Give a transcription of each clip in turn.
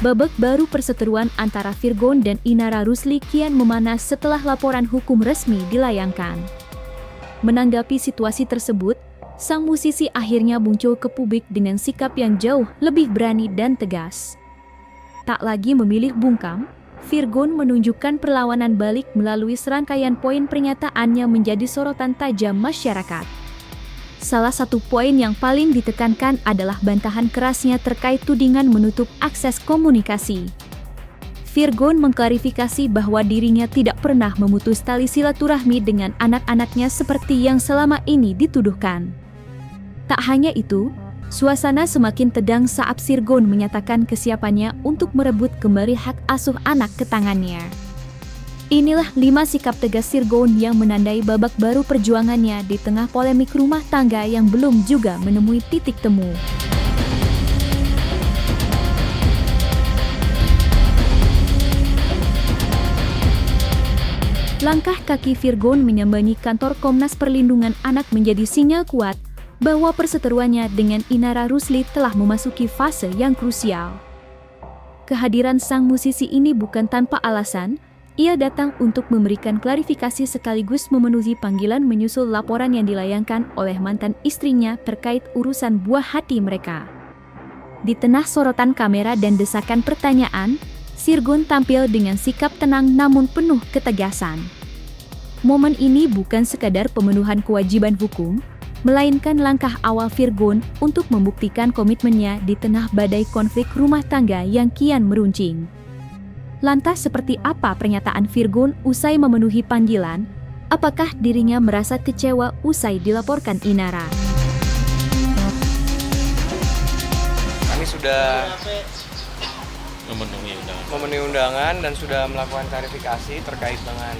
Babak baru perseteruan antara Virgon dan Inara Rusli kian memanas setelah laporan hukum resmi dilayangkan. Menanggapi situasi tersebut, sang musisi akhirnya muncul ke publik dengan sikap yang jauh lebih berani dan tegas. Tak lagi memilih bungkam, Virgon menunjukkan perlawanan balik melalui serangkaian poin pernyataannya menjadi sorotan tajam masyarakat. Salah satu poin yang paling ditekankan adalah bantahan kerasnya terkait tudingan menutup akses komunikasi. Virgon mengklarifikasi bahwa dirinya tidak pernah memutus tali silaturahmi dengan anak-anaknya seperti yang selama ini dituduhkan. Tak hanya itu, suasana semakin tegang saat Virgon menyatakan kesiapannya untuk merebut kembali hak asuh anak ke tangannya. Inilah 5 sikap tegas Virgon yang menandai babak baru perjuangannya di tengah polemik rumah tangga yang belum juga menemui titik temu. Langkah kaki Virgon menyambangi kantor Komnas Perlindungan Anak menjadi sinyal kuat bahwa perseteruannya dengan Inara Rusli telah memasuki fase yang krusial. Kehadiran sang musisi ini bukan tanpa alasan, ia datang untuk memberikan klarifikasi sekaligus memenuhi panggilan menyusul laporan yang dilayangkan oleh mantan istrinya terkait urusan buah hati mereka. Di tengah sorotan kamera dan desakan pertanyaan, Virgon tampil dengan sikap tenang namun penuh ketegasan. Momen ini bukan sekadar pemenuhan kewajiban hukum, melainkan langkah awal Virgon untuk membuktikan komitmennya di tengah badai konflik rumah tangga yang kian meruncing. Lantas seperti apa pernyataan Virgon usai memenuhi panggilan? Apakah dirinya merasa kecewa usai dilaporkan Inara? Kami sudah memenuhi undangan dan sudah melakukan klarifikasi terkait dengan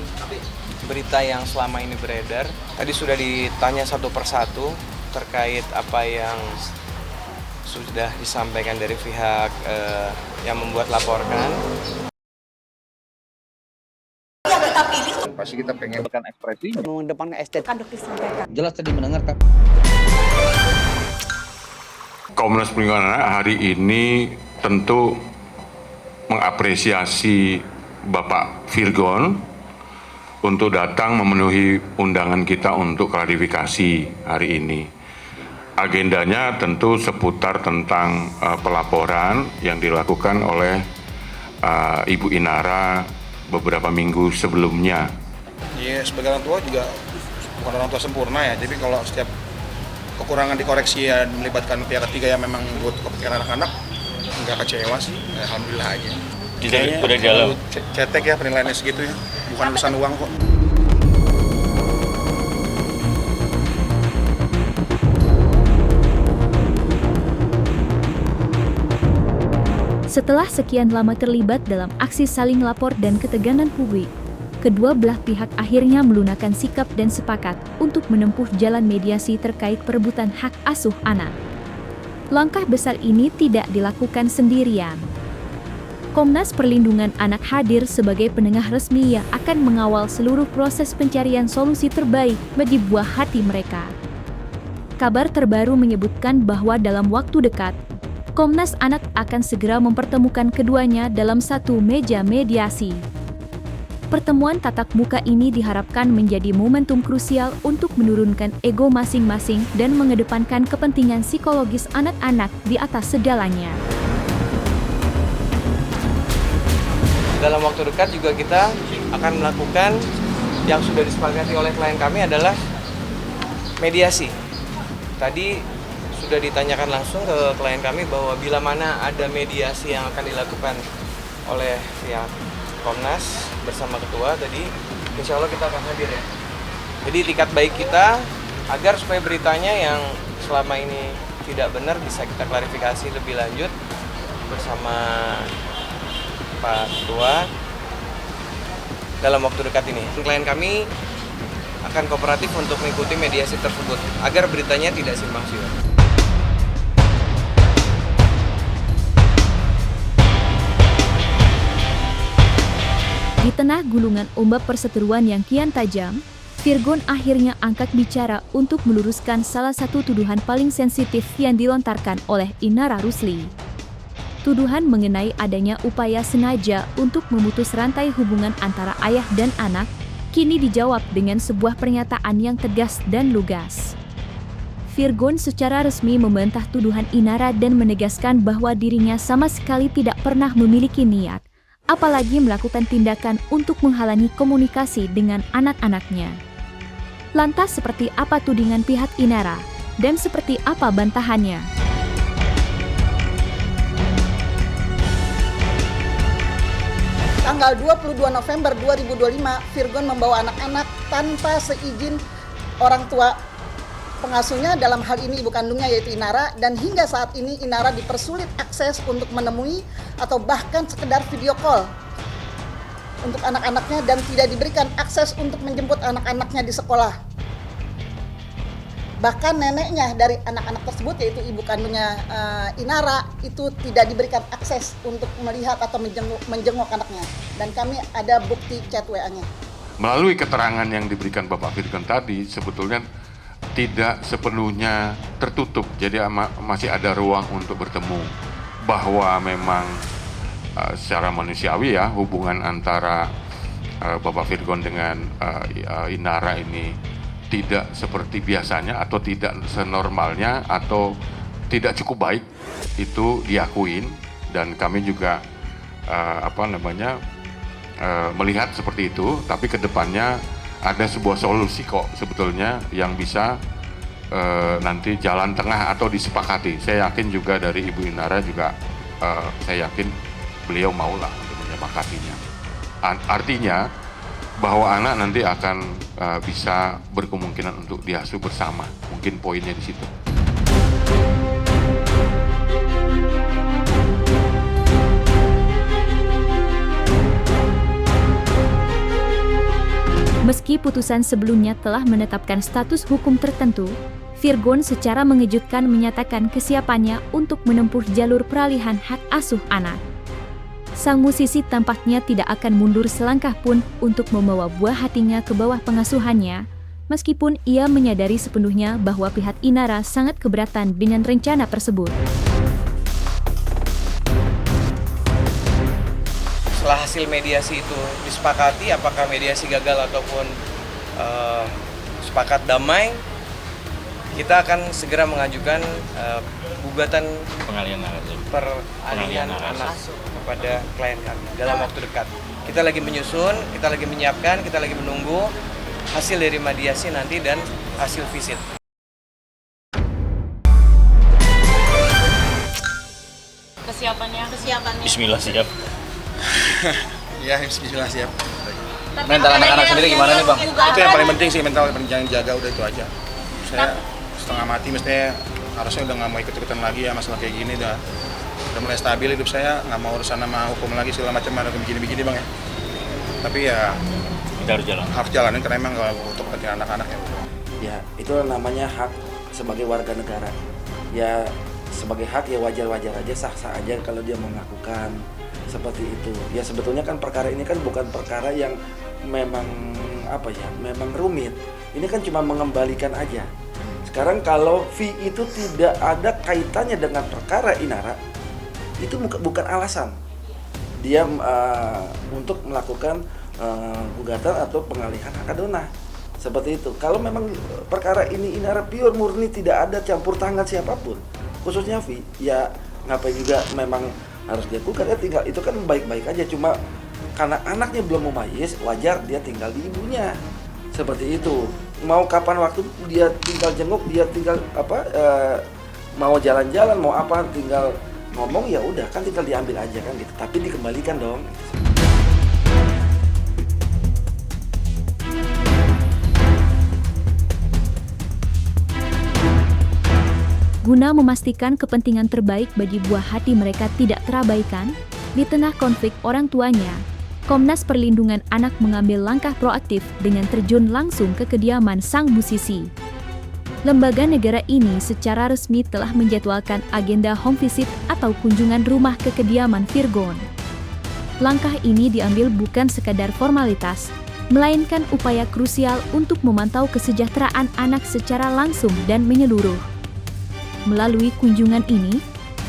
berita yang selama ini beredar. Tadi sudah ditanya satu persatu terkait apa yang sudah disampaikan dari pihak yang membuat laporan. Pasti kita pengen berikan ekspresi mengedepankan estetika. jelas tadi mendengarkan. Komnas Perlindungan Anak hari ini tentu mengapresiasi Bapak Virgon untuk datang memenuhi undangan kita untuk klarifikasi hari ini. Agendanya tentu seputar tentang pelaporan yang dilakukan oleh Ibu Inara beberapa minggu sebelumnya. Ya, sebagai orang tua juga bukan orang tua sempurna ya. Jadi kalau setiap kekurangan dikoreksi ya melibatkan pihak ketiga yang memang buat kepentingan anak-anak, nggak kecewa sih, alhamdulillah aja. Udah jalan. Cetek ya penilaiannya segitu ya, bukan urusan uang kok. Setelah sekian lama terlibat dalam aksi saling lapor dan ketegangan publik, kedua belah pihak akhirnya melunakkan sikap dan sepakat untuk menempuh jalan mediasi terkait perebutan hak asuh anak. Langkah besar ini tidak dilakukan sendirian. Komnas Perlindungan Anak hadir sebagai penengah resmi yang akan mengawal seluruh proses pencarian solusi terbaik bagi buah hati mereka. Kabar terbaru menyebutkan bahwa dalam waktu dekat, Komnas Anak akan segera mempertemukan keduanya dalam satu meja mediasi. Pertemuan tatap muka ini diharapkan menjadi momentum krusial untuk menurunkan ego masing-masing dan mengedepankan kepentingan psikologis anak-anak di atas segalanya. Dalam waktu dekat juga kita akan melakukan yang sudah disepakati oleh klien kami adalah mediasi. Tadi sudah ditanyakan langsung ke klien kami bahwa bila mana ada mediasi yang akan dilakukan oleh pihak Komnas bersama ketua tadi, insya Allah kita akan hadir ya. Jadi tiket baik kita agar supaya beritanya yang selama ini tidak benar bisa kita klarifikasi lebih lanjut bersama Pak Ketua dalam waktu dekat ini. Klien kami akan kooperatif untuk mengikuti mediasi tersebut agar beritanya tidak simpang siur. Di tengah gulungan ombak perseteruan yang kian tajam, Virgon akhirnya angkat bicara untuk meluruskan salah satu tuduhan paling sensitif yang dilontarkan oleh Inara Rusli. Tuduhan mengenai adanya upaya sengaja untuk memutus rantai hubungan antara ayah dan anak kini dijawab dengan sebuah pernyataan yang tegas dan lugas. Virgon secara resmi membantah tuduhan Inara dan menegaskan bahwa dirinya sama sekali tidak pernah memiliki niat, apalagi melakukan tindakan untuk menghalangi komunikasi dengan anak-anaknya. Lantas seperti apa tudingan pihak Inara, dan seperti apa bantahannya? Tanggal 22 November 2025, Virgon membawa anak-anak tanpa seizin orang tua pengasuhnya, dalam hal ini ibu kandungnya yaitu Inara, dan hingga saat ini Inara dipersulit akses untuk menemui atau bahkan sekedar video call untuk anak-anaknya dan tidak diberikan akses untuk menjemput anak-anaknya di sekolah. Bahkan neneknya dari anak-anak tersebut yaitu ibu kandungnya Inara itu tidak diberikan akses untuk melihat atau menjenguk anaknya, dan kami ada bukti chat WA-nya. Melalui keterangan yang diberikan Bapak Virgon tadi, sebetulnya tidak sepenuhnya tertutup, jadi masih ada ruang untuk bertemu. Bahwa memang secara manusiawi ya, hubungan antara Bapak Virgon dengan Inara ini tidak seperti biasanya atau tidak senormalnya atau tidak cukup baik, itu diakuin, dan kami juga melihat seperti itu. Tapi kedepannya ada sebuah solusi kok sebetulnya yang bisa nanti jalan tengah atau disepakati. Saya yakin juga dari Ibu Inara juga, saya yakin beliau maulah untuk menyepakatinya. Artinya bahwa anak nanti akan bisa berkemungkinan untuk diasuh bersama. Mungkin poinnya di situ. Meski putusan sebelumnya telah menetapkan status hukum tertentu, Virgon secara mengejutkan menyatakan kesiapannya untuk menempuh jalur peralihan hak asuh anak. Sang musisi tampaknya tidak akan mundur selangkah pun untuk membawa buah hatinya ke bawah pengasuhannya, meskipun ia menyadari sepenuhnya bahwa pihak Inara sangat keberatan dengan rencana tersebut. Setelah hasil mediasi itu disepakati, apakah mediasi gagal ataupun sepakat damai, kita akan segera mengajukan gugatan peralihan anak kepada klien kami dalam waktu dekat. Kita lagi menyusun, kita lagi menyiapkan, kita lagi menunggu hasil dari mediasi nanti dan hasil visit. Kesiapannya. Bismillah siap. Ya, bismillah siap. Mental anak-anak sendiri gimana nih Bang? Itu yang paling penting sih, mental yang paling jaga, udah itu aja. Saya setengah mati, mestinya harusnya udah nggak mau ikut-ikutan lagi ya masalah kayak gini, udah mulai stabil hidup saya, nggak mau urusan sama hukum lagi segala macam, ada begini-begini Bang ya. Tapi ya Kita harus jalanin karena emang kalau untuk kepentingan anak-anak ya. Ya, itu namanya hak sebagai warga negara. Ya, sebagai hak ya wajar-wajar aja, sah-sah aja kalau dia melakukan seperti itu. Ya sebetulnya kan perkara ini kan bukan perkara yang memang memang rumit. Ini kan cuma mengembalikan aja. Sekarang kalau fee itu tidak ada kaitannya dengan perkara Inara, itu bukan alasan dia untuk melakukan gugatan atau pengalihan hak adonah. Seperti itu. Kalau memang perkara ini Inara pure murni tidak ada campur tangan siapapun, khususnya fee, ya ngapain juga memang harus dia gugat, ya tinggal itu kan baik-baik aja, cuma karena anaknya belum mumayyiz, wajar dia tinggal di ibunya. Seperti itu. Mau kapan waktu dia tinggal jenguk, dia tinggal mau jalan-jalan, mau apa tinggal ngomong, ya udah kan tinggal diambil aja kan gitu. Tapi dikembalikan dong. Guna memastikan kepentingan terbaik bagi buah hati mereka tidak terabaikan, di tengah konflik orang tuanya, Komnas Perlindungan Anak mengambil langkah proaktif dengan terjun langsung ke kediaman sang musisi. Lembaga negara ini secara resmi telah menjadwalkan agenda home visit atau kunjungan rumah ke kediaman Virgon. Langkah ini diambil bukan sekadar formalitas, melainkan upaya krusial untuk memantau kesejahteraan anak secara langsung dan menyeluruh. Melalui kunjungan ini,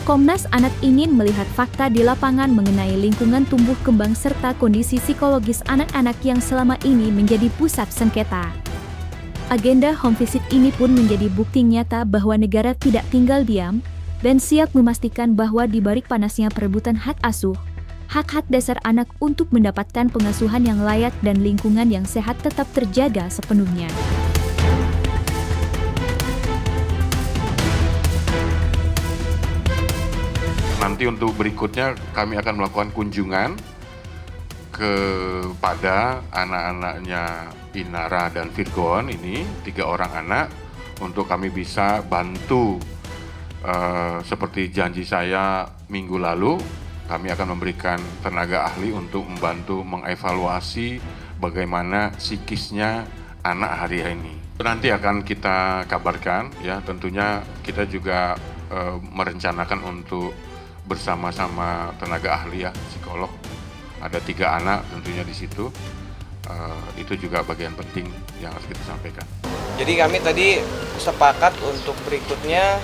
Komnas Anak ingin melihat fakta di lapangan mengenai lingkungan tumbuh kembang serta kondisi psikologis anak-anak yang selama ini menjadi pusat sengketa. Agenda home visit ini pun menjadi bukti nyata bahwa negara tidak tinggal diam dan siap memastikan bahwa di balik panasnya perebutan hak asuh, hak-hak dasar anak untuk mendapatkan pengasuhan yang layak dan lingkungan yang sehat tetap terjaga sepenuhnya. Nanti untuk berikutnya kami akan melakukan kunjungan kepada anak-anaknya Inara dan Virgon ini, 3 orang anak, untuk kami bisa bantu seperti janji saya minggu lalu, kami akan memberikan tenaga ahli untuk membantu mengevaluasi bagaimana psikisnya anak hari ini. Nanti akan kita kabarkan ya, tentunya kita juga merencanakan untuk bersama-sama tenaga ahli ya, psikolog. Ada 3 anak tentunya di situ. Itu juga bagian penting yang harus kita sampaikan. Jadi kami tadi sepakat untuk berikutnya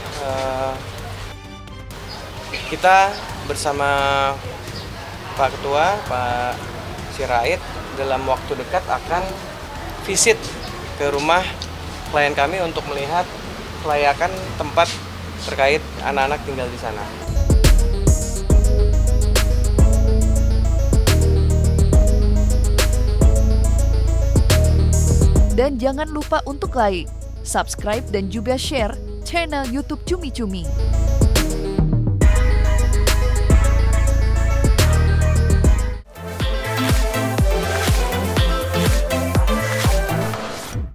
kita bersama Pak Ketua, Pak Sirait, dalam waktu dekat akan visit ke rumah klien kami untuk melihat kelayakan tempat terkait anak-anak tinggal di sana. Dan jangan lupa untuk like, subscribe dan juga share channel YouTube Cumi Cumi.